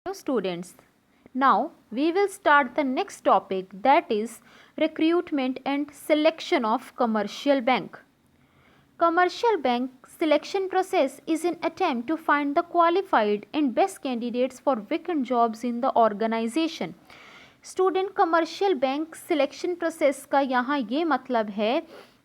Hello students, now we will start the next topic, that is recruitment and selection of commercial bank. Commercial bank selection process is an attempt to find the qualified and best candidates for vacant jobs in the organization. Student commercial bank selection process का यहाँ ये मतलब है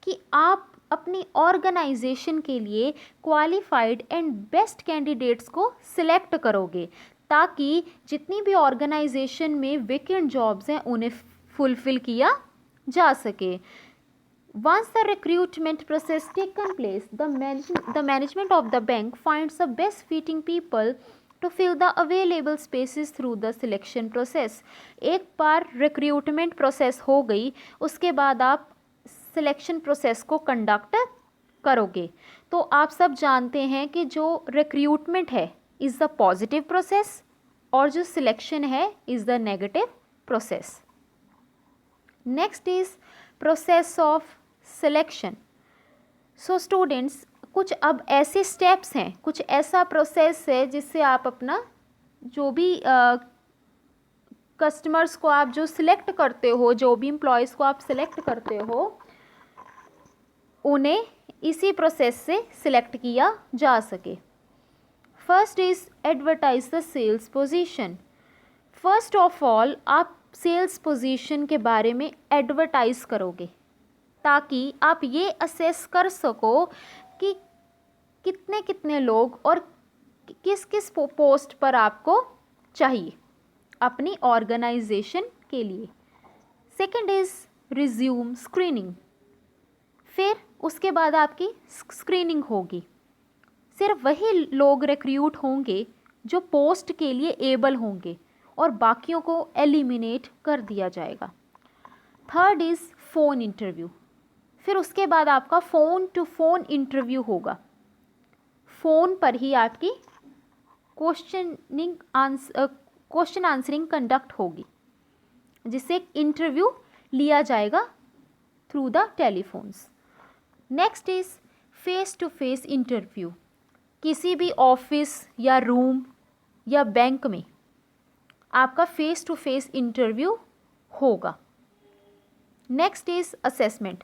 कि आप अपनी organisation के लिए क्वालिफाइड एंड बेस्ट कैंडिडेट्स को सिलेक्ट करोगे ताकि जितनी भी ऑर्गेनाइजेशन में वेकेंट जॉब्स हैं उन्हें फुलफिल किया जा सके. Once the recruitment process taken place, the management of the bank finds the best fitting people to fill the available spaces through the selection process. एक बार recruitment process हो गई, उसके बाद आप selection process को conduct करोगे. तो आप सब जानते हैं कि जो recruitment है is the positive process और जो selection है is the negative process. Next is process of selection. So students, कुछ अब ऐसे स्टेप्स हैं, कुछ ऐसा प्रोसेस है जिससे आप अपना जो भी कस्टमर्स को आप जो सिलेक्ट करते हो, जो भी एम्प्लॉयज़ को आप सिलेक्ट करते हो, उन्हें इसी प्रोसेस से सिलेक्ट किया जा सके. First is advertise the sales position. First of all आप सेल्स पोजीशन के बारे में एडवर्टाइज करोगे ताकि आप ये असेस कर सको कि कितने कितने लोग और किस किस पोस्ट पर आपको चाहिए अपनी ऑर्गेनाइजेशन के लिए. Second is resume screening. फिर उसके बाद आपकी स्क्रीनिंग होगी. सिर्फ वही लोग रिक्रूट होंगे जो पोस्ट के लिए एबल होंगे और बाकियों को एलिमिनेट कर दिया जाएगा. Third is phone interview. फिर उसके बाद आपका फ़ोन टू फ़ोन इंटरव्यू होगा. फ़ोन पर ही आपकी क्वेश्चन आंसरिंग कंडक्ट होगी जिससे इंटरव्यू लिया जाएगा through the telephones. Next is face to face interview. किसी भी ऑफिस या रूम या बैंक में आपका फेस टू फेस इंटरव्यू होगा. Next is assessment.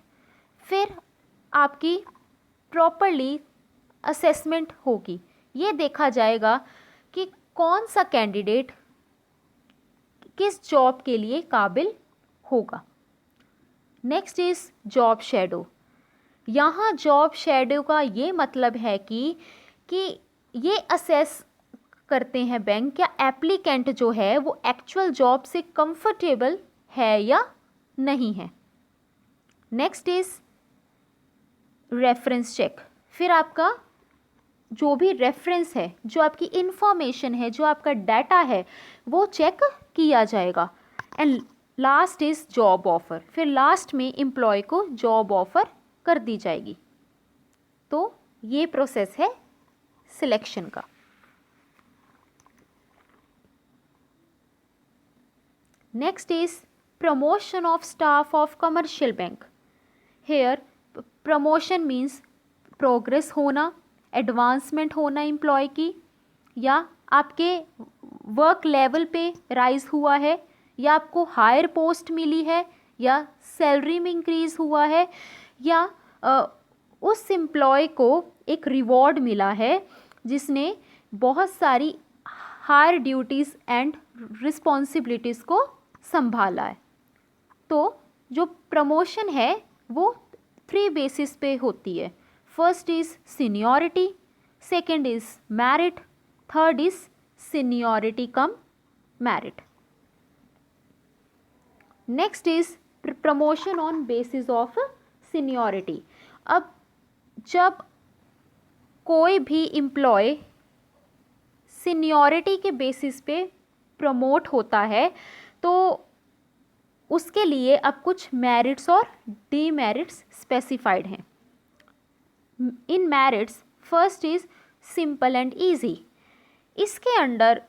फिर आपकी प्रॉपरली असेसमेंट होगी. ये देखा जाएगा कि कौन सा कैंडिडेट किस जॉब के लिए काबिल होगा. Next is job shadow. यहाँ जॉब शैडो का ये मतलब है कि ये असेस करते हैं बैंक क्या एप्लीकेंट जो है वो एक्चुअल जॉब से कंफर्टेबल है या नहीं है. Next is reference check. फिर आपका जो भी रेफरेंस है, जो आपकी इंफॉर्मेशन है, जो आपका डाटा है, वो चेक किया जाएगा. And last is job offer. फिर लास्ट में एम्प्लॉय को जॉब ऑफ़र कर दी जाएगी. तो ये प्रोसेस है सिलेक्शन का. Next is promotion of staff of commercial bank. Here promotion means progress होना, एडवांसमेंट होना एम्प्लॉय की, या आपके वर्क लेवल पे राइज हुआ है, या आपको हायर पोस्ट मिली है, या सैलरी में इंक्रीज़ हुआ है, या उस एम्प्लॉय को एक रिवॉर्ड मिला है जिसने बहुत सारी हायर ड्यूटीज़ एंड रिस्पॉन्सिबिलिटीज़ को संभाला है. तो जो प्रमोशन है वो 3 बेसिस पे होती है. First is seniority, second is merit, third is seniority cum merit. Next is promotion on basis of seniority. अब जब कोई भी एम्प्लॉय सीनियरिटी के बेसिस पे प्रमोट होता है तो उसके लिए अब कुछ मेरिट्स और डीमेरिट्स स्पेसिफाइड हैं. In merits first is simple and easy. इसके अंडर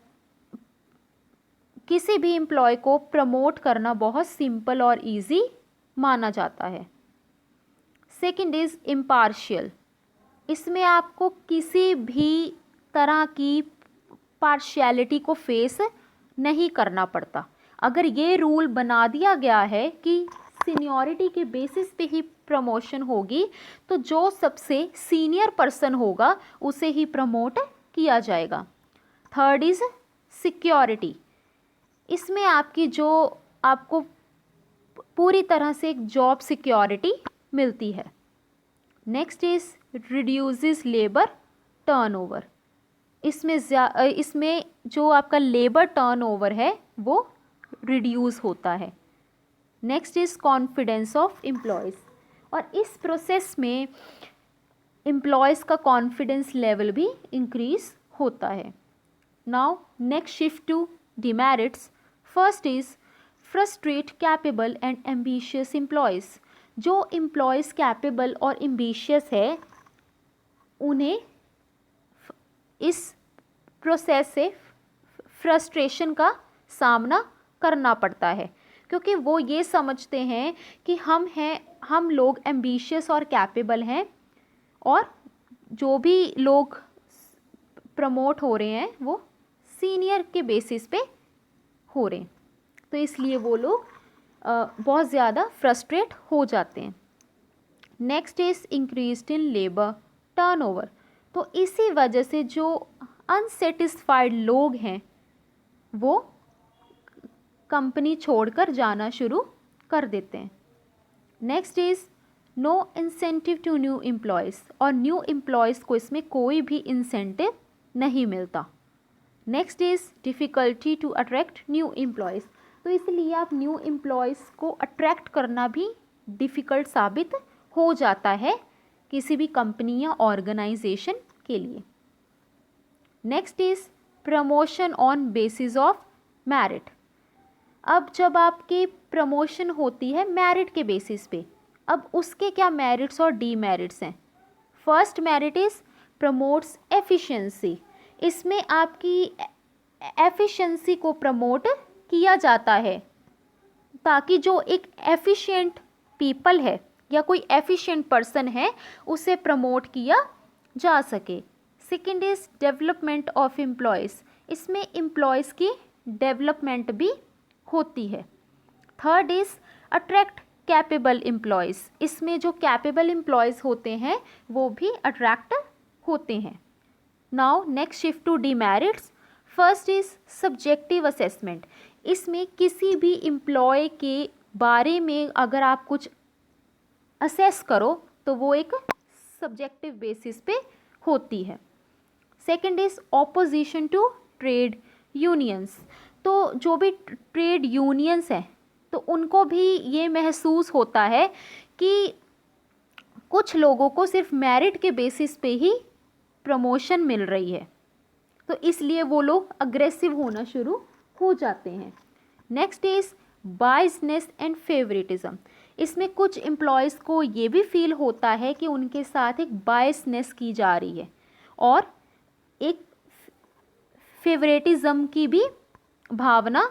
किसी भी एम्प्लॉय को प्रमोट करना बहुत सिंपल और इजी माना जाता है. Second is impartial. इसमें आपको किसी भी तरह की पार्शियलिटी को फेस नहीं करना पड़ता। अगर ये रूल बना दिया गया है कि सीनियरिटी के बेसिस पे ही प्रमोशन होगी, तो जो सबसे सीनियर पर्सन होगा उसे ही प्रमोट किया जाएगा। Third is security. इसमें आपकी जो आपको पूरी तरह से एक जॉब सिक्योरिटी मिलती है। Next is reduces labour turnover. इसमें जो आपका लेबर टर्नओवर है वो रिड्यूस होता है। Next is confidence of employees, और इस प्रोसेस में एम्प्लॉयज़ का कॉन्फिडेंस लेवल भी इंक्रीज होता है। Now next shift to demerits. First is frustrate capable and ambitious employees. जो एम्प्लॉयज़ कैपेबल और एम्बिशियस है उन्हें इस प्रोसेस से फ्रस्ट्रेशन का सामना करना पड़ता है, क्योंकि वो ये समझते हैं कि हम लोग एम्बिशियस और कैपेबल हैं, और जो भी लोग प्रमोट हो रहे हैं वो सीनियर के बेसिस पे हो रहे हैं, तो इसलिए वो लोग बहुत ज़्यादा फ्रस्ट्रेट हो जाते हैं। Next is increased in labour turnover. तो इसी वजह से जो अनसेटिस्फाइड लोग हैं वो कंपनी छोड़कर जाना शुरू कर देते हैं। Next is no incentive to new employees, और न्यू एम्प्लॉयज़ को इसमें कोई भी इंसेंटिव नहीं मिलता। Next is difficulty to attract new employees. तो इसलिए आप न्यू एम्प्लॉयज़ को अट्रैक्ट करना भी डिफ़िकल्ट साबित हो जाता है किसी भी कंपनी या ऑर्गेनाइजेशन के लिए। Next is promotion on basis of merit. अब जब आपकी प्रमोशन होती है मेरिट के बेसिस पे, अब उसके क्या मेरिट्स और डीमेरिट्स हैं। First merit is promotes efficiency. इसमें आपकी एफिशिएंसी को प्रमोट किया जाता है ताकि जो एक एफिशिएंट पीपल है या कोई एफिशिएंट पर्सन है उसे प्रमोट किया जा सके। Second is development of employees. इसमें एम्प्लॉयज़ की डेवलपमेंट भी होती है। Third is attract capable employees. इसमें जो कैपेबल एम्प्लॉयज़ होते हैं वो भी अट्रैक्ट होते हैं। Now next shift to demerits. First is subjective assessment. इसमें किसी भी एम्प्लॉय के बारे में अगर आप कुछ असेस करो तो वो एक सब्जेक्टिव बेसिस पे होती है। Second is opposition to trade unions. तो जो भी ट्रेड यूनियंस हैं तो उनको भी ये महसूस होता है कि कुछ लोगों को सिर्फ मेरिट के बेसिस पे ही प्रमोशन मिल रही है, तो इसलिए वो लोग अग्रेसिव होना शुरू हो जाते हैं। Next is biasness and favouritism. इसमें कुछ एम्प्लॉयज़ को ये भी फील होता है कि उनके साथ एक बायसनेस की जा रही है और एक फेवरेटिज्म की भी भावना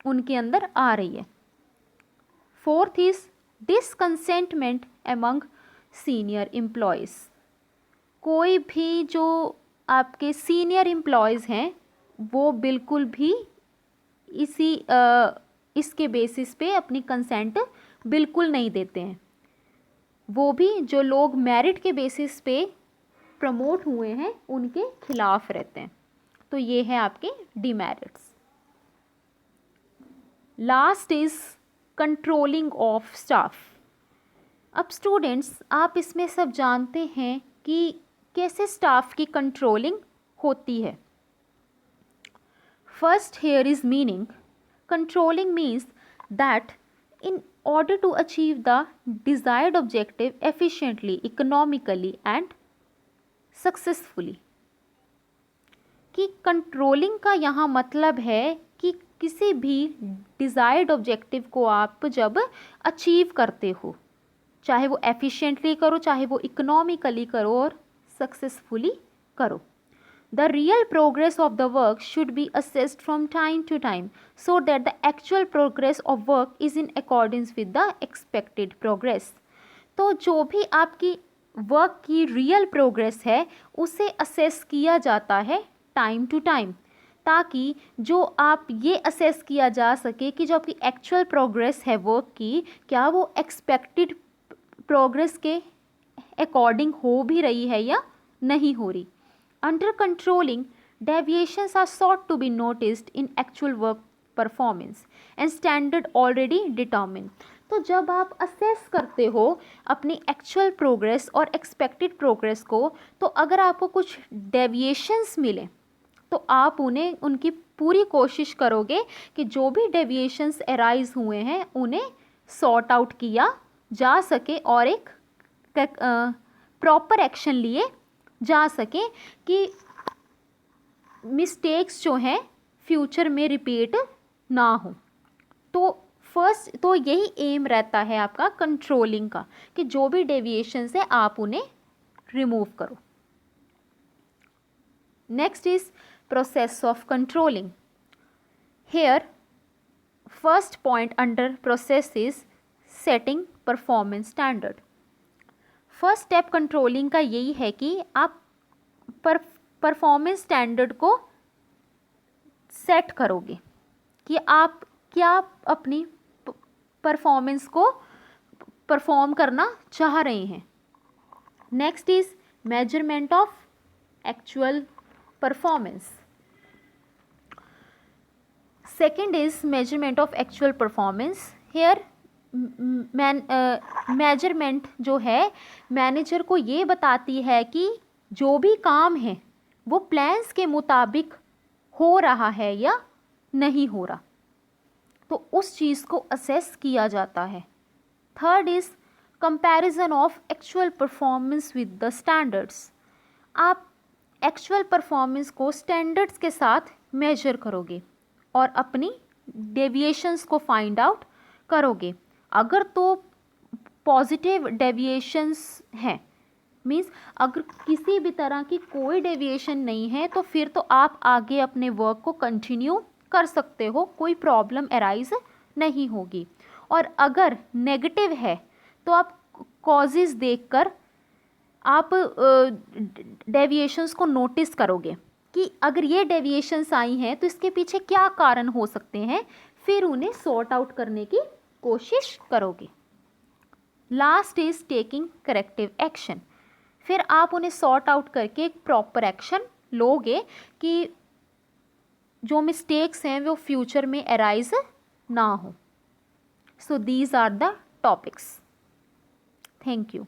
उनके अंदर आ रही है। Fourth is discontentment among senior employees. कोई भी जो आपके सीनियर एम्प्लॉयज़ हैं वो बिल्कुल भी इसके बेसिस पे अपनी कंसेंट बिल्कुल नहीं देते हैं। वो भी जो लोग मेरिट के बेसिस पे प्रमोट हुए हैं उनके खिलाफ रहते हैं। तो ये है आपके demerits. Last is controlling of staff. अब स्टूडेंट्स आप इसमें सब जानते हैं कि कैसे स्टाफ की कंट्रोलिंग होती है। First here is meaning. Controlling means that in order to achieve the desired objective efficiently, economically and successfully। कि कंट्रोलिंग का यहाँ मतलब है कि किसी भी डिज़ायर्ड ऑब्जेक्टिव को आप जब अचीव करते हो, चाहे वो एफिशिएंटली करो, चाहे वो इकोनॉमिकली करो और सक्सेसफुली करो। The real progress of the work should be assessed from time to time so that the actual progress of work is in accordance with the expected progress। तो जो भी आपकी वर्क की रियल प्रोग्रेस है उसे assess किया जाता है टाइम टू टाइम, ताकि जो आप ये असेस किया जा सके कि जो आपकी एक्चुअल प्रोग्रेस है वर्क की, क्या वो एक्सपेक्टेड प्रोग्रेस के अकॉर्डिंग हो भी रही है या नहीं हो रही. Under controlling, deviations are sought to be noticed in actual work performance and standard already determined. तो जब आप असेस करते हो अपनी एक्चुअल प्रोग्रेस और एक्सपेक्टेड प्रोग्रेस को, तो अगर आपको कुछ डेविएशंस मिले तो आप उन्हें उनकी पूरी कोशिश करोगे कि जो भी डेविएशंस अराइज हुए हैं उन्हें सॉर्ट आउट किया जा सके और एक प्रॉपर एक्शन लिए जा सके कि मिस्टेक्स जो हैं फ्यूचर में रिपीट ना हो. तो यही एम रहता है आपका कंट्रोलिंग का, कि जो भी डेविएशंस है आप उन्हें रिमूव करो. Next is process of controlling. Hair first point under process is setting performance standard. First step controlling का यही है कि आप परफॉर्मेंस स्टैंडर्ड को सेट करोगे कि आप क्या अपनी परफॉर्मेंस को परफॉर्म करना चाह रहे हैं. Next is measurement of actual performance. Second is measurement of actual performance. Here measurement जो है मैनेजर को ये बताती है कि जो भी काम है वो प्लान्स के मुताबिक हो रहा है या नहीं हो रहा, तो उस चीज़ को असेस किया जाता है. Third is comparison of actual performance with the standards. आप एक्चुअल परफॉर्मेंस को स्टैंडर्ड्स के साथ मेजर करोगे और अपनी डेविएशंस को फाइंड आउट करोगे. अगर तो पॉजिटिव डेविएशंस हैं, मीन्स अगर किसी भी तरह की कोई डेविएशन नहीं है, तो फिर तो आप आगे अपने वर्क को कंटिन्यू कर सकते हो, कोई प्रॉब्लम अराइज नहीं होगी. और अगर नेगेटिव है तो आप कॉजेज़ देखकर आप डेविएशंस को नोटिस करोगे कि अगर ये डेविएशंस आई हैं तो इसके पीछे क्या कारण हो सकते हैं, फिर उन्हें सॉर्ट आउट करने की कोशिश करोगे. Last is taking corrective action. फिर आप उन्हें सॉर्ट आउट करके एक प्रॉपर एक्शन लोगे कि जो मिस्टेक्स हैं वो फ्यूचर में अराइज ना हो. So these are the topics. Thank you.